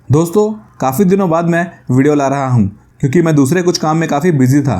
दोस्तों, काफ़ी दिनों बाद मैं वीडियो ला रहा हूँ क्योंकि मैं दूसरे कुछ काम में काफ़ी बिजी था।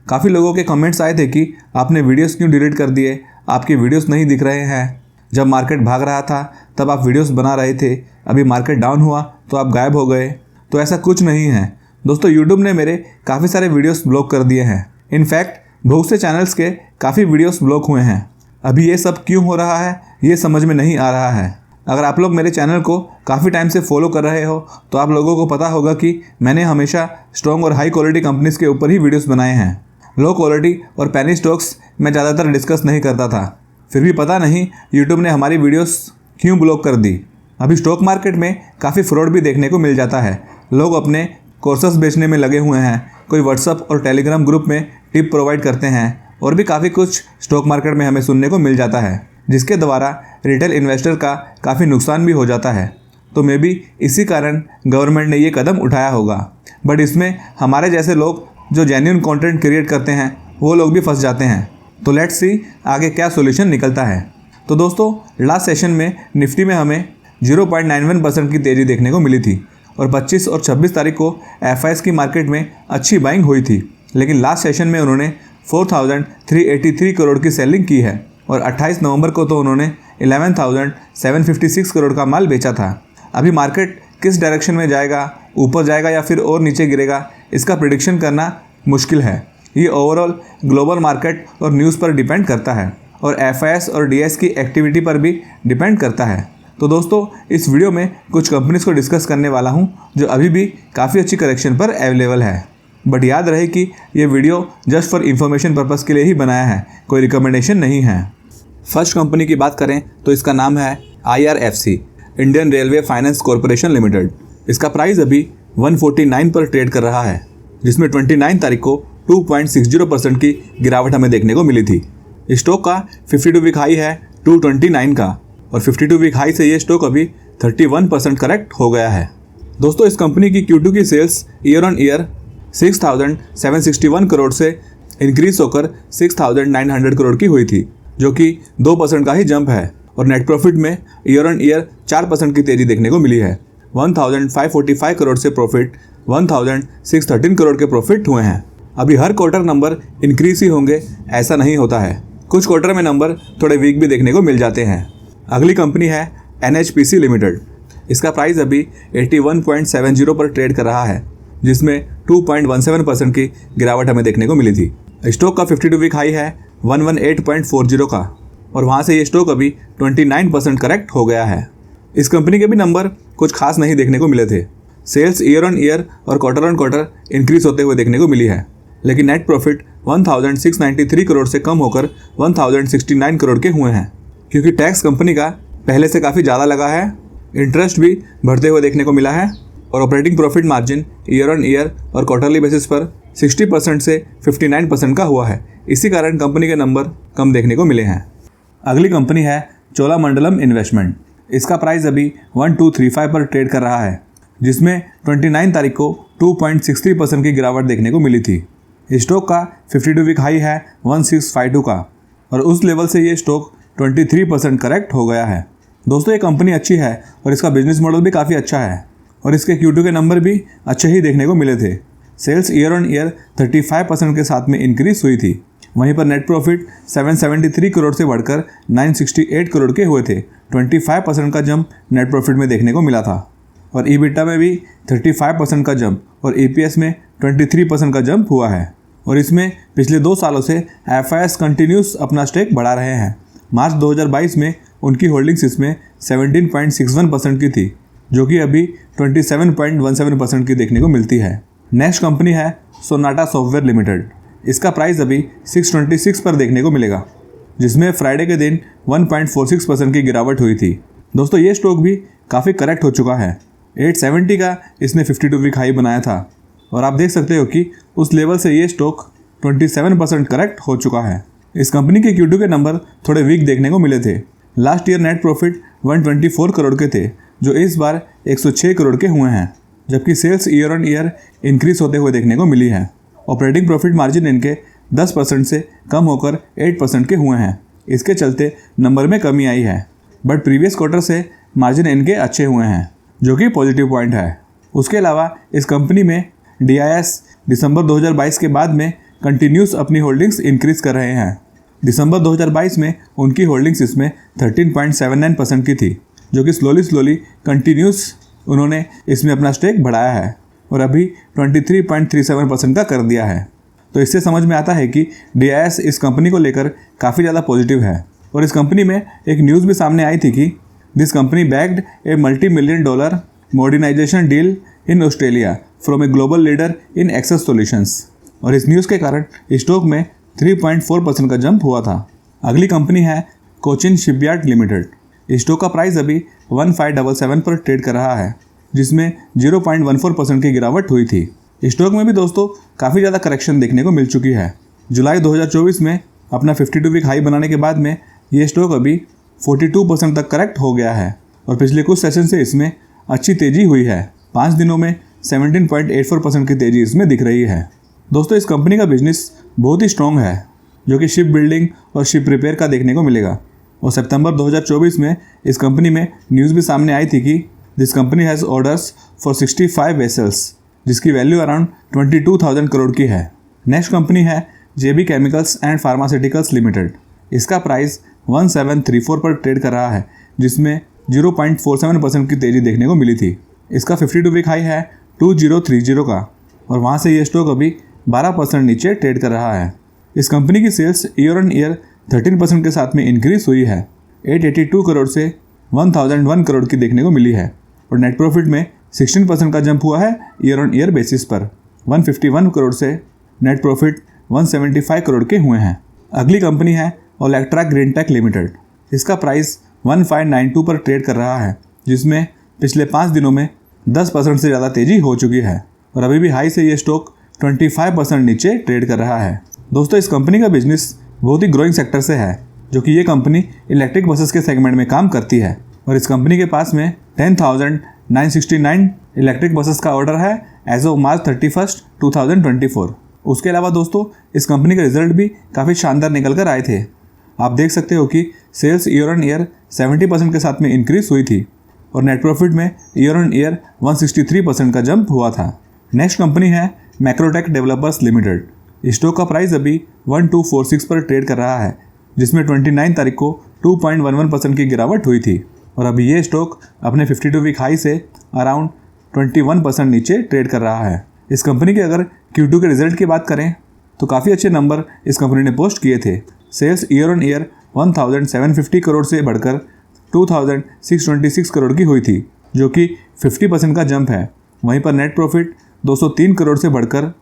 काफ़ी लोगों के कमेंट्स आए थे कि आपने वीडियोस क्यों डिलीट कर दिए, आपके वीडियोस नहीं दिख रहे हैं। जब मार्केट भाग रहा था तब आप वीडियोस बना रहे थे, अभी मार्केट डाउन हुआ तो आप गायब हो गए। तो ऐसा कुछ नहीं है दोस्तों, यूट्यूब ने मेरे काफ़ी सारे वीडियोस ब्लॉक कर दिए हैं। इनफैक्ट बहुत से चैनल्स के काफ़ी वीडियोस ब्लॉक हुए हैं। अभी ये सब क्यों हो रहा है ये समझ में नहीं आ रहा है। अगर आप लोग मेरे चैनल को काफ़ी टाइम से फॉलो कर रहे हो तो आप लोगों को पता होगा कि मैंने हमेशा स्ट्रॉन्ग और हाई क्वालिटी कंपनीज़ के ऊपर ही वीडियोस बनाए हैं। लो क्वालिटी और पैनी स्टॉक्स मैं ज़्यादातर डिस्कस नहीं करता था। फिर भी पता नहीं यूट्यूब ने हमारी वीडियोस क्यों ब्लॉक कर दी। अभी स्टॉक मार्केट में काफ़ी फ्रॉड भी देखने को मिल जाता है। लोग अपने कोर्सेस बेचने में लगे हुए हैं, कोई व्हाट्सअप और टेलीग्राम ग्रुप में टिप प्रोवाइड करते हैं और भी काफ़ी कुछ स्टॉक मार्केट में हमें सुनने को मिल जाता है, जिसके द्वारा रिटेल इन्वेस्टर का काफ़ी नुकसान भी हो जाता है। तो मे बी इसी कारण गवर्नमेंट ने ये कदम उठाया होगा। बट इसमें हमारे जैसे लोग जो जेन्युइन कंटेंट क्रिएट करते हैं वो लोग भी फंस जाते हैं। तो लेट्स सी आगे क्या सॉल्यूशन निकलता है। तो दोस्तों, लास्ट सेशन में निफ्टी में हमें 0.91% की तेज़ी देखने को मिली थी और 25 और 26 तारीख को एफआईएस की मार्केट में अच्छी बाइंग हुई थी। लेकिन लास्ट सेशन में उन्होंने 4,383 करोड़ की सेलिंग की है और 28 नवंबर को तो उन्होंने 11,756 करोड़ का माल बेचा था। अभी मार्केट किस डायरेक्शन में जाएगा, ऊपर जाएगा या फिर और नीचे गिरेगा, इसका प्रिडिक्शन करना मुश्किल है। ये ओवरऑल ग्लोबल मार्केट और न्यूज़ पर डिपेंड करता है और एफआईएस और डीएस की एक्टिविटी पर भी डिपेंड करता है। तो दोस्तों, इस वीडियो में कुछ कंपनीज़ को डिस्कस करने वाला हूँ जो अभी भी काफ़ी अच्छी करेक्शन पर अवेलेबल है। बट याद रहे कि ये video just for information purpose के लिए ही बनाया है, कोई रिकमेंडेशन नहीं है। फर्स्ट कंपनी की बात करें तो इसका नाम है IRFC, Indian railway finance corporation limited. इसका प्राइस अभी 149 पर ट्रेड कर रहा है, जिसमें 29 तारीख को 2.60% की गिरावट हमें देखने को मिली थी। स्टॉक का 52 वीक हाई है 229 का और 52 वीक हाई से ये स्टॉक अभी 31% करेक्ट हो गया है। दोस्तों, इस कंपनी की Q2 की sales year on year 6,761 crore से इंक्रीज होकर 6,900 करोड़ की हुई थी, जो कि 2% का ही जंप है। और नेट प्रॉफिट में ईयर ऑन ईयर 4% की तेज़ी देखने को मिली है। 1,545 करोड़ से प्रॉफिट 1,613 करोड़ के प्रॉफिट हुए हैं। अभी हर क्वार्टर नंबर इंक्रीज ही होंगे ऐसा नहीं होता है, कुछ क्वार्टर में नंबर थोड़े वीक भी देखने को मिल जाते हैं। अगली कंपनी है NHPC लिमिटेड। इसका प्राइस अभी 81.70 पर ट्रेड कर रहा है, जिसमें 2.17% की गिरावट हमें देखने को मिली थी। स्टॉक का 52 वीक हाई है 118.40 का और वहाँ से ये स्टॉक अभी 29% करेक्ट हो गया है। इस कंपनी के भी नंबर कुछ खास नहीं देखने को मिले थे। सेल्स ईयर ऑन ईयर और क्वार्टर ऑन क्वार्टर इंक्रीज होते हुए देखने को मिली है, लेकिन नेट प्रॉफिट 1,693 करोड़ से कम होकर 1,069 करोड़ के हुए हैं, क्योंकि टैक्स कंपनी का पहले से काफ़ी ज़्यादा लगा है। इंटरेस्ट भी बढ़ते हुए देखने को मिला है और operating profit margin year on year और क्वार्टरली बेसिस पर 60% से 59% का हुआ है। इसी कारण कंपनी के नंबर कम देखने को मिले हैं। अगली कंपनी है चोलामंडलम इन्वेस्टमेंट। इसका प्राइस अभी 1,235 पर ट्रेड कर रहा है, जिसमें 29 तारीख को 2.63% की गिरावट देखने को मिली थी। स्टॉक का 52 वीक हाई है 1,652 का और उस लेवल से ये स्टॉक 23% करेक्ट हो गया है। दोस्तों, ये कंपनी अच्छी है और इसका बिजनेस मॉडल भी काफ़ी अच्छा है और इसके Q2 के नंबर भी अच्छे ही देखने को मिले थे। सेल्स ईयर ऑन ईयर 35% के साथ में इंक्रीज हुई थी। वहीं पर नेट प्रॉफिट 773 करोड़ से बढ़कर 968 करोड़ के हुए थे। 25% का जंप नेट प्रॉफिट में देखने को मिला था और EBITDA में भी 35% का जंप और EPS में 23% का जंप हुआ है। और इसमें पिछले 2 सालों से एफआईएस कंटिन्यूस अपना स्टेक बढ़ा रहे हैं। मार्च 2022 में उनकी होल्डिंग्स इसमें 17.61% की थी, जो कि अभी 27.17% की देखने को मिलती है। नेक्स्ट कंपनी है सोनाटा सॉफ्टवेयर लिमिटेड। इसका प्राइस अभी 626 पर देखने को मिलेगा, जिसमें फ्राइडे के दिन 1.46% की गिरावट हुई थी। दोस्तों, ये स्टॉक भी काफ़ी करेक्ट हो चुका है। 870 का इसने 52 वीक हाई बनाया था और आप देख सकते हो कि उस लेवल से ये स्टॉक 27% करेक्ट हो चुका है। इस कंपनी के Q2 के नंबर थोड़े वीक देखने को मिले थे। Last year net profit 124 crore के थे, जो इस बार 106 करोड़ के हुए हैं, जबकि sales year on year increase होते हुए देखने को मिली है। ऑपरेटिंग प्रॉफिट मार्जिन इनके 10% से कम होकर 8% के हुए हैं। इसके चलते नंबर में कमी आई है, बट प्रीवियस क्वार्टर से मार्जिन इनके अच्छे हुए हैं, जो कि पॉजिटिव पॉइंट है। उसके अलावा इस कंपनी में DIS दिसंबर 2022 के बाद में कंटिन्यूस अपनी होल्डिंग्स इंक्रीज कर रहे हैं। दिसंबर 2022 में उनकी होल्डिंग्स इसमें 13.79% की थी, जो कि स्लोली कंटिन्यूस उन्होंने इसमें अपना स्टेक बढ़ाया है और अभी 23.37% का कर दिया है। तो इससे समझ में आता है कि DIS इस कंपनी को लेकर काफ़ी ज़्यादा पॉजिटिव है। और इस कंपनी में एक न्यूज़ भी सामने आई थी कि this company bagged a $multi-million modernisation deal in Australia from a global leader in access solutions. और इस न्यूज़ के कारण स्टॉक में 3.4% का जंप हुआ था। अगली कंपनी है कोचिन शिपयार्ड लिमिटेड। स्टॉक का प्राइस अभी 1577 पर ट्रेड कर रहा है, जिसमें 0.14% की गिरावट हुई थी। स्टॉक में भी दोस्तों काफ़ी ज़्यादा करेक्शन देखने को मिल चुकी है। जुलाई 2024 में अपना 52 वीक हाई बनाने के बाद में ये स्टॉक अभी 42% तक करेक्ट हो गया है और पिछले कुछ सेशन से इसमें अच्छी तेज़ी हुई है। 5 दिनों में 17.84% की तेज़ी इसमें दिख रही है। दोस्तों इस कंपनी का बिजनेस बहुत ही स्ट्रॉन्ग है, जो कि शिप बिल्डिंग और शिप रिपेयर का देखने को मिलेगा। और सितंबर 2024 में इस कंपनी में न्यूज़ भी सामने आई थी कि this company has orders for 65 vessels, जिसकी वैल्यू अराउंड 22,000 करोड़ की है। नेक्स्ट कंपनी है JB chemicals and pharmaceuticals limited. इसका प्राइस 1734 पर ट्रेड कर रहा है, जिसमें 0.47% की तेज़ी देखने को मिली थी। इसका 52 वीक हाई है 2030 का और वहाँ से ये स्टॉक अभी 12% नीचे ट्रेड कर रहा है। इस कंपनी की सेल्स ईयर ऑन ईयर 13% के साथ में इंक्रीज हुई है। 882 करोड़ से 1001 करोड़ की देखने को मिली है और नेट प्रॉफिट में 16% का जंप हुआ है ईयर ऑन ईयर बेसिस पर। 151 करोड़ से नेट प्रॉफिट 175 करोड़ के हुए हैं। अगली कंपनी है ओलेक्ट्रा ग्रीन टेक लिमिटेड। इसका प्राइस 1592 पर ट्रेड कर रहा है, जिसमें पिछले 5 दिनों में 10% से ज़्यादा तेज़ी हो चुकी है और अभी भी हाई से ये स्टॉक 25% नीचे ट्रेड कर रहा है। दोस्तों इस कंपनी का बिजनेस बहुत ही ग्रोइंग सेक्टर से है, जो कि ये कंपनी इलेक्ट्रिक बसेस के सेगमेंट में काम करती है और इस कंपनी के पास में 10,969 इलेक्ट्रिक बसेस का ऑर्डर है एज ऑफ मार्च 31, 2024। उसके अलावा दोस्तों इस कंपनी के रिजल्ट भी काफ़ी शानदार निकल कर आए थे। आप देख सकते हो कि सेल्स ईयर ऑन ईयर 70% के साथ में इंक्रीज हुई थी और नेट प्रॉफिट में ईयर ऑन ईयर 163% का जंप हुआ था। नेक्स्ट कंपनी है मैक्रोटेक डेवलपर्स लिमिटेड। स्टॉक का प्राइस अभी 1246 पर ट्रेड कर रहा है, जिसमें 29 तारीख को 2.11% की गिरावट हुई थी और अभी ये स्टॉक अपने 52 वीक हाई से अराउंड 21% नीचे ट्रेड कर रहा है। इस कंपनी के अगर Q2 के रिजल्ट की बात करें तो काफ़ी अच्छे नंबर इस कंपनी ने पोस्ट किए थे। Sales year on year 1750 crore से बढ़कर 2626 करोड़ की हुई थी, जो कि 50% का जंप है। वहीं पर नेट प्रॉफिट 203 करोड़ से बढ़कर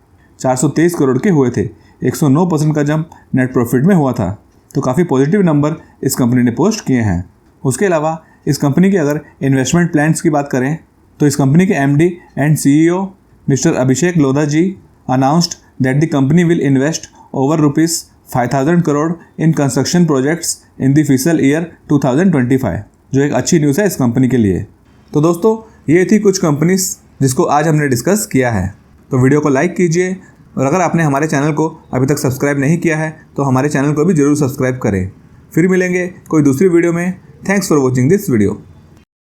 423 करोड़ के हुए थे। 109% का जंप नेट प्रॉफिट में हुआ था। तो काफ़ी पॉजिटिव नंबर इस कंपनी ने पोस्ट किए हैं। उसके अलावा इस कंपनी के अगर इन्वेस्टमेंट प्लान्स की बात करें तो इस कंपनी के MD and CEO mister Abhishek Lodha ji announced that the company will invest over ₹5,000 crore in construction projects in the fiscal year 2025, जो एक अच्छी न्यूज़ है इस कंपनी के लिए। तो दोस्तों ये थी कुछ कंपनीज जिसको आज हमने डिस्कस किया है। तो वीडियो को लाइक कीजिए और अगर आपने हमारे चैनल को अभी तक सब्सक्राइब नहीं किया है तो हमारे चैनल को भी ज़रूर सब्सक्राइब करें। फिर मिलेंगे कोई दूसरी वीडियो में। Thanks for watching this video.